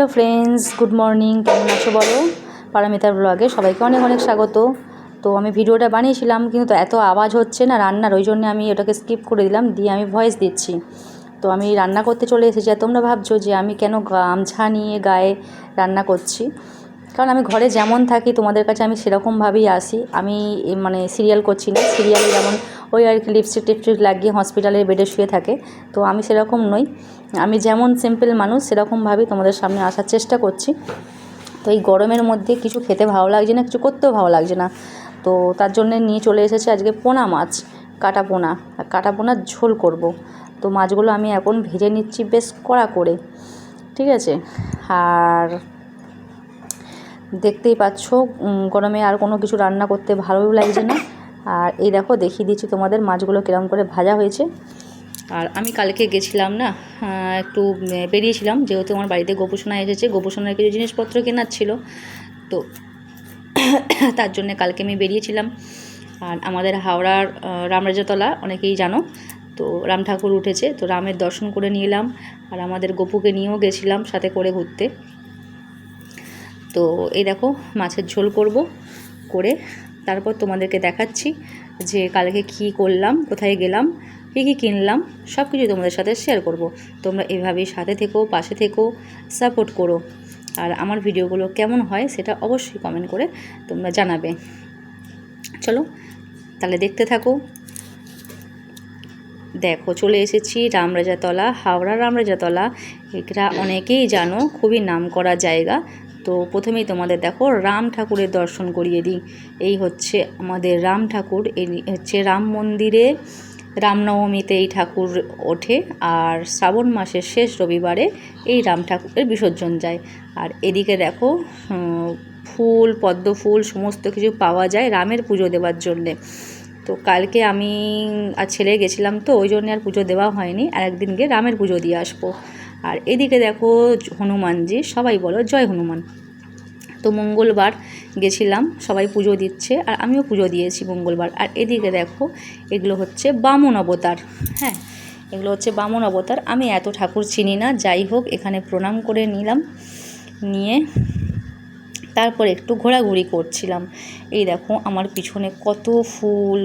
Hello friends, good morning. কেমন আছো বলো? পারামিতার ব্লগে সবাইকে অনেক অনেক স্বাগত। তো আমি ভিডিওটা বানিয়েছিলাম, কিন্তু এত আওয়াজ হচ্ছে না রান্নার, ওই জন্য আমি ওটাকে স্কিপ করে দিলাম, দিয়ে আমি ভয়েস দিচ্ছি। তো আমি রান্না করতে চলে এসেছি। আর তোমরা ভাবছো যে আমি কেন গামছা নিয়ে গায়ে রান্না করছি। কারণ আমি ঘরে যেমন থাকি তোমাদের কাছে আমি সেরকমভাবেই আসি। আমি মানে সিরিয়াল করছি না, সিরিয়ালে যেমন ওই আর কি লিপস্টিক টিপস্টিক লাগিয়ে হসপিটালের বেডে শুয়ে থাকে, তো আমি সেরকম নই। আমি যেমন সিম্পল মানুষ সেরকমভাবেই তোমাদের সামনে আসার চেষ্টা করছি। তো এই গরমের মধ্যে কিছু খেতে ভালো লাগছে না, কিছু করতেও ভালো লাগছে না, তো তার জন্যে নিয়ে চলে এসেছে আজকে পোনা মাছ, কাটা পোনা। কাটা পোনার ঝোল করব। তো মাছগুলো আমি এখন ভেজে নিচ্ছি বেশ কড়া করে, ঠিক আছে। আর দেখতেই পাচ্ছ গরমে আর কোনো কিছু রান্না করতে ভালোও লাগছে না। আর এই দেখো দেখিয়ে দিচ্ছি তোমাদের মাছগুলো কীরকম করে ভাজা হয়েছে। আর আমি কালকে গেছিলাম না, একটু বেরিয়েছিলাম, যেহেতু আমার বাড়িতে গোপুসোনা এসেছে, গোপুসোনার কিছু জিনিসপত্র কেনার ছিল, তো তার জন্যে কালকে আমি বেরিয়েছিলাম। আর আমাদের হাওড়ার রামরাজাতলা অনেকেই জানো, তো রাম ঠাকুর উঠেছে, তো রামের দর্শন করে নিলাম। আর আমাদের গোপুকে নিয়েও গেছিলাম সাথে করে ঘুরতে। তো এই দেখো মাছের ঝোল করব, করে তারপর তোমাদেরকে দেখাচ্ছি যে কালকে কী করলাম, কোথায় গেলাম, কী কী কিনলাম, সব কিছু তোমাদের সাথে শেয়ার করব। তোমরা এভাবেই সাথে থেকো, পাশে থেকো, সাপোর্ট করো। আর আমার ভিডিওগুলো কেমন হয় সেটা অবশ্যই কমেন্ট করে তোমরা জানাবে। চলো তাহলে দেখতে থাকো। দেখো চলে এসেছি রামরাজাতলা, হাওড়া রামরাজাতলা। এটা অনেকেই জানো, খুবই নামকরা জায়গা। তো প্রথমেই তোমাদের দেখো রাম ঠাকুরের দর্শন করিয়ে দিই। এই হচ্ছে আমাদের রাম ঠাকুর, এই হচ্ছে রাম মন্দিরে রামনবমীতে এই ঠাকুর ওঠে, আর শ্রাবণ মাসের শেষ রবিবারে এই রাম ঠাকুরের বিসর্জন যায়। আর এদিকে দেখো ফুল, পদ্ম ফুল সমস্ত কিছু পাওয়া যায় রামের পুজো দেওয়ার জন্যে। তো কালকে আমি আর ছেলে গেছিলাম, তো ওই জন্য আর পুজো দেওয়া হয়নি, আর একদিন গিয়ে রামের পুজো দিয়ে আসবো। আর এদিকে দেখো হনুমানজি, সবাই বলো জয় হনুমান। তো মঙ্গলবার গেছিলাম, সবাই পুজো দিচ্ছে আর আমিও পুজো দিয়েছি মঙ্গলবার। আর এদিকে দেখো এগুলো হচ্ছে বামন অবতার। হ্যাঁ, এগুলো হচ্ছে বামন অবতার। আমি এত ঠাকুর চিনি না, যাই হোক এখানে প্রণাম করে নিলাম, নিয়ে তারপরে একটু ঘোরাঘুরি করছিলাম। এই দেখো আমার পিছনে কত ফুল,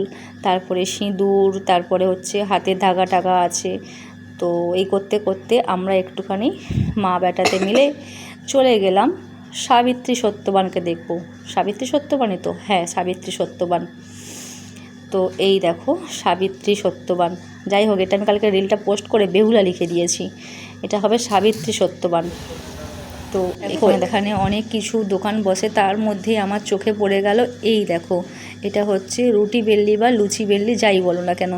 তারপরে সিঁদুর, তারপরে হচ্ছে হাতের ধাগা টাগা আছে। তো এই করতে করতে আমরা একটুখানি মা বেটাতে মিলে চলে গেলাম সাবিত্রী সত্যবানকে দেখব। সাবিত্রী সত্যবানই তো, হ্যাঁ সাবিত্রী সত্যবান। তো এই দেখো সাবিত্রী সত্যবান, যাই হোক এটা আমি কালকে রিলটা পোস্ট করে বেহুলা লিখে দিয়েছি, এটা হবে সাবিত্রী সত্যবান। তো এখানে অনেক কিছু দোকান বসে, তার মধ্যে আমার চোখে পড়ে গেল এই দেখো, এটা হচ্ছে রুটি বেল্লি বা লুচি বেল্লি যাই বলো না কেন,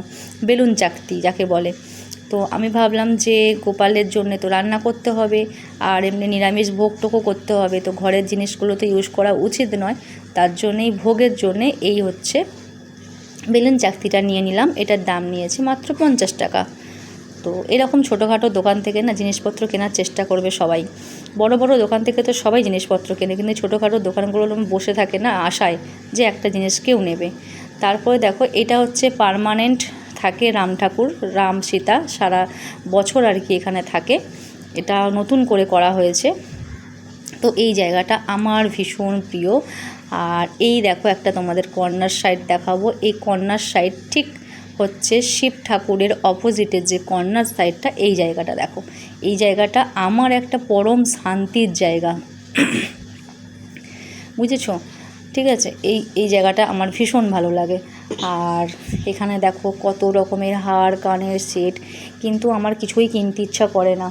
বেলুন চাকতি যাকে বলে। তো আমি ভাবলাম যে গোপালের জন্য তো রান্না করতে হবে, আর এমনি নিরামিষ ভোগ টোকও করতে হবে, তো ঘরের জিনিসগুলো তো ইউজ করা উচিত নয়, তার জন্যেই ভোগের জন্যে এই হচ্ছে বেলুন চাকতিটা নিয়ে নিলাম। এটার দাম নিয়েছে মাত্র 50 টাকা। তো এরকম ছোটোখাটো দোকান থেকে না জিনিসপত্র কেনার চেষ্টা করবে সবাই। বড় বড় দোকান থেকে তো সবাই জিনিসপত্র কেনে, কিন্তু ছোটোখাটো দোকানগুলো বসে থাকে না আশায় যে একটা জিনিস কেউ নেবে। তারপরে দেখো এটা হচ্ছে পার্মানেন্ট থাকে রাম ঠাকুর, রাম সীতা সারা বছর আর কি এখানে থাকে, এটা নতুন করে করা হয়েছে। তো এই জায়গাটা আমার ভীষণ প্রিয়। আর এই দেখো একটা তোমাদের কর্নার সাইড দেখাবো, এই কর্নার সাইড ঠিক হচ্ছে শিব ঠাকুরের অপোজিটের যে কর্নার সাইডটা, এই জায়গাটা দেখো, এই জায়গাটা আমার একটা পরম শান্তির জায়গা, বুঝেছো? ঠিক আছে, এই জায়গাটা আমার ভীষণ ভালো লাগে। আর এখানে দেখো কত রকমের হার, কানের সেট, কিন্তু আমার কিছুই কিনতে ইচ্ছা করে না,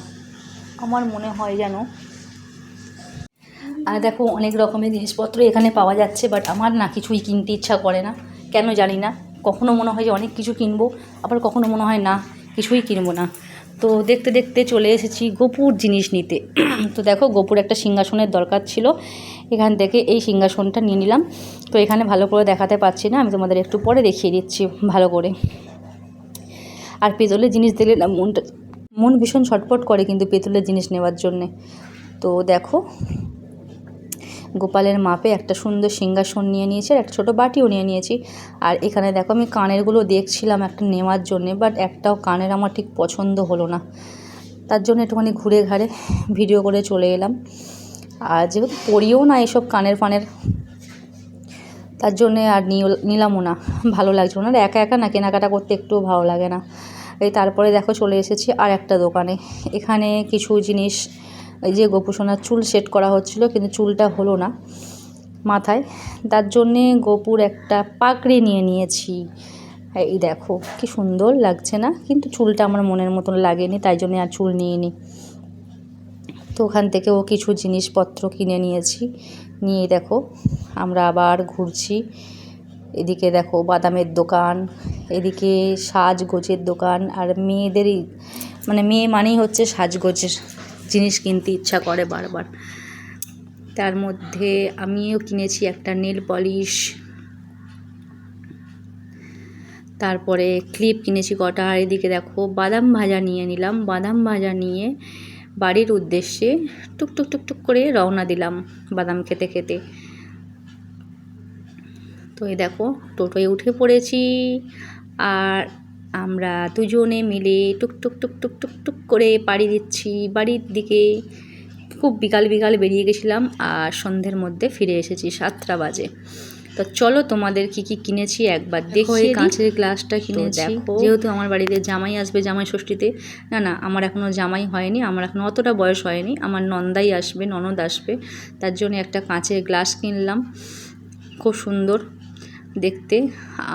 আমার মনে হয় যেন। আর দেখো অনেক রকমের জিনিসপত্র এখানে পাওয়া যাচ্ছে, বাট আমার না কিছুই কিনতে ইচ্ছা করে না, কেন জানি না। কখনো মনে হয় যে অনেক কিছু কিনবো, আবার কখনো মনে হয় না কিছুই কিনবো না। তো দেখতে দেখতে চলে এসেছি গোপুর জিনিস নিতে। তো দেখো গোপুর একটা সিংহাসনের দরকার ছিল, এখান থেকে এই সিংহাসনটা নিয়ে নিলাম। তো এখানে ভালো করে দেখাতে পারছি না, আমি তোমাদের একটু পরে দেখিয়ে দিচ্ছি ভালো করে। আর পেতলের জিনিস দিলে না মন ভীষণ ছটফট করে কিন্তু পেতলের জিনিস নেওয়ার জন্যে। তো দেখো গোপালের মাপে একটা সুন্দর সিংহাসন নিয়ে নিয়েছি, আর একটা ছোটো বাটিও নিয়ে নিয়েছি। আর এখানে দেখো আমি কানেরগুলো দেখছিলাম একটা নেওয়ার জন্যে, বাট একটাও কানের আমার ঠিক পছন্দ হলো না। তার জন্য একটুখানি ঘুরে ঘাড়ে ভিডিও করে চলে এলাম। আর যেহেতু পড়িও না এসব কানের ফানের, তার জন্যে আর নিলামও না, ভালো লাগছিল না। একা একা না কেনাকাটা করতে একটুও ভালো লাগে না। এই তারপরে দেখো চলে এসেছি আর একটা দোকানে। এখানে কিছু জিনিস, এই যে গোপুসোনার চুল সেট করা হচ্ছিল, কিন্তু চুলটা হলো না মাথায়, তার জন্যে গোপুর একটা পাগড়ি নিয়ে নিয়েছি। এই দেখো কি সুন্দর লাগছে না, কিন্তু চুলটা আমার মনের মতন লাগেনি, তাই জন্য আর চুল নিইনি। তো ওখান থেকেও কিছু জিনিসপত্র কিনে নিয়েছি। নিয়ে দেখো আমরা আবার ঘুরছি। এদিকে দেখো বাদামের দোকান, এদিকে সাজগোজের দোকান। আর মেয়েদেরই মানে মেয়ে মানেই হচ্ছে সাজগোজের জিনিস কিনতে ইচ্ছা করে বারবার। তার মধ্যে আমিও কিনেছি একটা নেল পলিশ, তারপরে ক্লিপ কিনেছি কটা। আর এদিকে দেখো বাদাম ভাজা নিয়ে নিলাম। বাদাম ভাজা নিয়ে বাড়ির উদ্দেশ্যে টুকটুক টুকটুক করে রওনা দিলাম বাদাম খেতে খেতে। তো এই দেখো টোটোয় উঠে পড়েছি, আর আমরা দুজনে মিলে টুকটুক টুকটুক টুকটুক করে পাড়ি দিচ্ছি বাড়ির দিকে। খুব বিকাল বিকাল বেরিয়ে গেছিলাম, আর সন্ধ্যের মধ্যে ফিরে এসেছি 7টা বাজে। তো চলো তোমাদের কি কি কিনেছি একবার দেখো। এই কাঁচের গ্লাসটা কিনেছি, যেহেতু আমার বাড়িতে জামাই আসবে জামাই ষষ্ঠীতে। না আমার এখনও জামাই হয়নি, আমার এখনও অতটা বয়স হয়নি, আমার নন্দাই আসবে, ননদ আসবে, তার জন্য একটা কাঁচের গ্লাস কিনলাম, খুব সুন্দর দেখতে।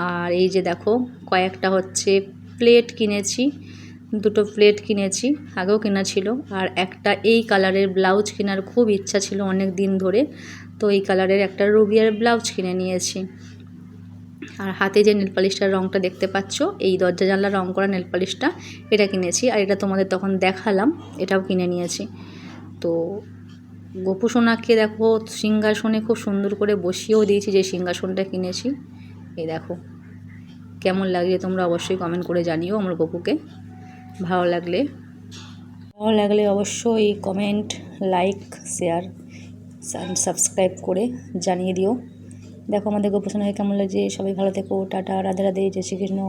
আর এই যে দেখো কয়েকটা হচ্ছে প্লেট কিনেছি, 2টো প্লেট কিনেছি, আগেও কেনা ছিল। আর একটা এই কালারের ব্লাউজ কেনার খুব ইচ্ছা ছিল অনেক দিন ধরে, তো এই কালারের একটা রুবিয়ার ব্লাউজ কিনে নিয়েছি। আর হাতে যে নেল পালিশটার রঙটা দেখতে পাচ্ছ, এই দরজা জানলা রঙ করা নেল পালিশটা, এটা কিনেছি। আর এটা তোমাদের তখন দেখালাম, এটাও কিনে নিয়েছি। তো গোপুসোনাকে দেখো সিংহাসনে খুব সুন্দর করে বসিয়েও দিয়েছি, যে সিংহাসনটা কিনেছি। এই দেখো কেমন লাগে তোমরা অবশ্যই কমেন্ট করে জানিও আমার গোপুকে। ভালো লাগলে অবশ্যই কমেন্ট, লাইক, শেয়ার, সাবস্ক্রাইব করে জানিয়ে দিও। দেখো আমাদের গোপুসোনাকে কেমন লাগছে। সবাই ভালো থেকো, টাটা, রাধে রাধে, জয় শ্রীকৃষ্ণ।